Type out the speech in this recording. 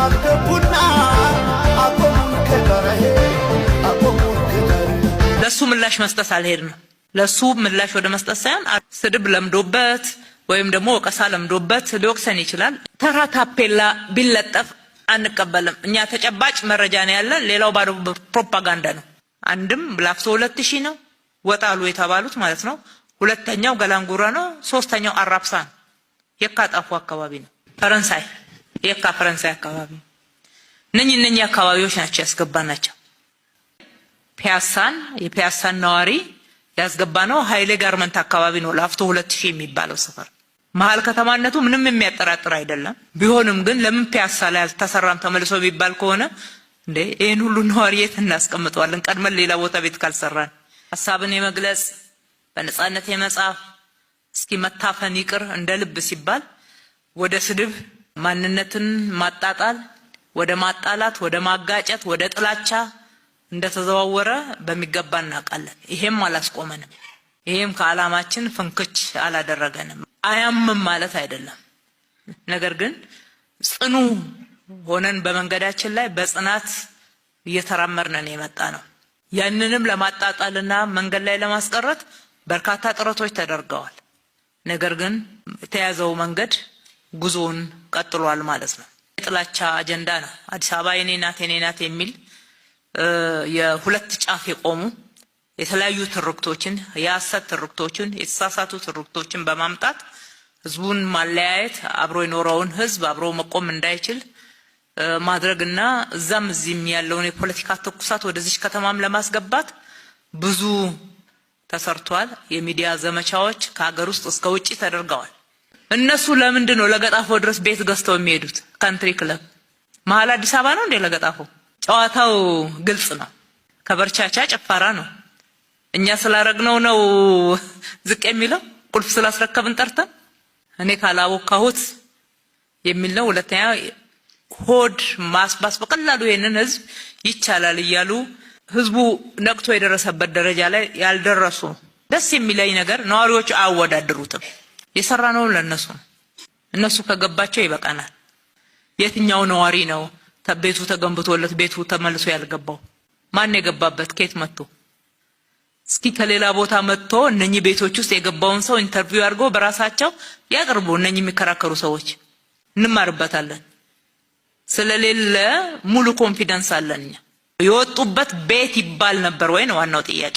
አገቡና አቆሙን ከቀረሄ አቆሙን ከቀረ ለሱ ምላሽ መስጠት አልሄድንም። ለሱ ምላሽ ወደ መስጠት ሳይሆን ስድብ ለምዶበት ወይም ደግሞ ወቀሳ ለምዶበት ሊወቅሰን ይችላል። ተራ ታፔላ ቢለጠፍ አንቀበልም። እኛ ተጨባጭ መረጃ ነው ያለን። ሌላው ባዶ ፕሮፓጋንዳ ነው። አንድም ላፍቶ 2000 ነው ወጣሉ የተባሉት ማለት ነው። ሁለተኛው ገላንጉራ ነው። ሶስተኛው አራብሳ ነው። የካጣፉ አካባቢ ነው። ፈረንሳይ የካ ፈረንሳይ አካባቢ እነኚህ አካባቢዎች ናቸው ያስገባናቸው። የፒያሳን ነዋሪ ያስገባነው ኃይሌ ጋርመንት አካባቢ ነው። ላፍቶ 2000 የሚባለው ሰፈር መሃል ከተማነቱ ምንም የሚያጠራጥር አይደለም። ቢሆንም ግን ለምን ፒያሳ ላይ አልተሰራም ተመልሶ ቢባል ከሆነ እንዴ ይሄን ሁሉ ነዋሪ የት እናስቀምጠዋለን? ቀድመን ሌላ ቦታ ቤት ካልሰራን ሐሳብን የመግለጽ በነጻነት የመጻፍ እስኪ መታፈን ይቅር እንደ ልብ ሲባል ወደ ስድብ ማንነትን ማጣጣል ወደ ማጣላት ወደ ማጋጨት ወደ ጥላቻ እንደተዘዋወረ በሚገባ እናውቃለን። ይሄም አላስቆመንም። ይሄም ከዓላማችን ፍንክች አላደረገንም። አያምም ማለት አይደለም። ነገር ግን ጽኑ ሆነን በመንገዳችን ላይ በጽናት እየተራመድን የመጣ ነው። ያንንም ለማጣጣልና መንገድ ላይ ለማስቀረት በርካታ ጥረቶች ተደርገዋል። ነገር ግን የተያዘው መንገድ ጉዞውን ቀጥሏል ማለት ነው። የጥላቻ አጀንዳ ነው። አዲስ አበባ የኔ ናት የሚል የሁለት ጫፍ የቆሙ የተለያዩ ትርክቶችን የሐሰት ትርክቶችን የተሳሳቱ ትርክቶችን በማምጣት ህዝቡን ማለያየት አብሮ የኖረውን ህዝብ አብሮ መቆም እንዳይችል ማድረግና እዛም እዚህም ያለውን የፖለቲካ ትኩሳት ወደዚህ ከተማም ለማስገባት ብዙ ተሰርቷል። የሚዲያ ዘመቻዎች ከሀገር ውስጥ እስከ ውጪ ተደርገዋል። እነሱ ለምንድን ነው ለገጣፎ ድረስ ቤት ገዝተው የሚሄዱት? ካንትሪ ክለብ መሀል አዲስ አበባ ነው እንዴ ለገጣፎ? ጨዋታው ግልጽ ነው። ከበርቻቻ ጭፈራ ነው። እኛ ስላረግነው ነው ዝቅ የሚለው ቁልፍ ስላስረከብን ጠርተን እኔ ካላወካሁት የሚል ነው። ሁለተኛ ሆድ ማስባስ በቀላሉ ይሄንን ህዝብ ይቻላል እያሉ ህዝቡ ነቅቶ የደረሰበት ደረጃ ላይ ያልደረሱ ደስ የሚለኝ ነገር ነዋሪዎች አያወዳድሩትም። የሰራነው ለነሱ እነሱ ከገባቸው ይበቃናል። የትኛው ነዋሪ ነው ቤቱ ተገንብቶለት ቤቱ ተመልሶ ያልገባው? ማን የገባበት? ከየት መጥቶ? እስኪ ከሌላ ቦታ መጥቶ እነኚህ ቤቶች ውስጥ የገባውን ሰው ኢንተርቪው አድርገው በራሳቸው ያቅርቡ። እነኚህ የሚከራከሩ ሰዎች እንማርበታለን። ስለሌለ ሙሉ ኮንፊደንስ አለን። የወጡበት ቤት ይባል ነበር ወይ ነው ዋናው ጥያቄ።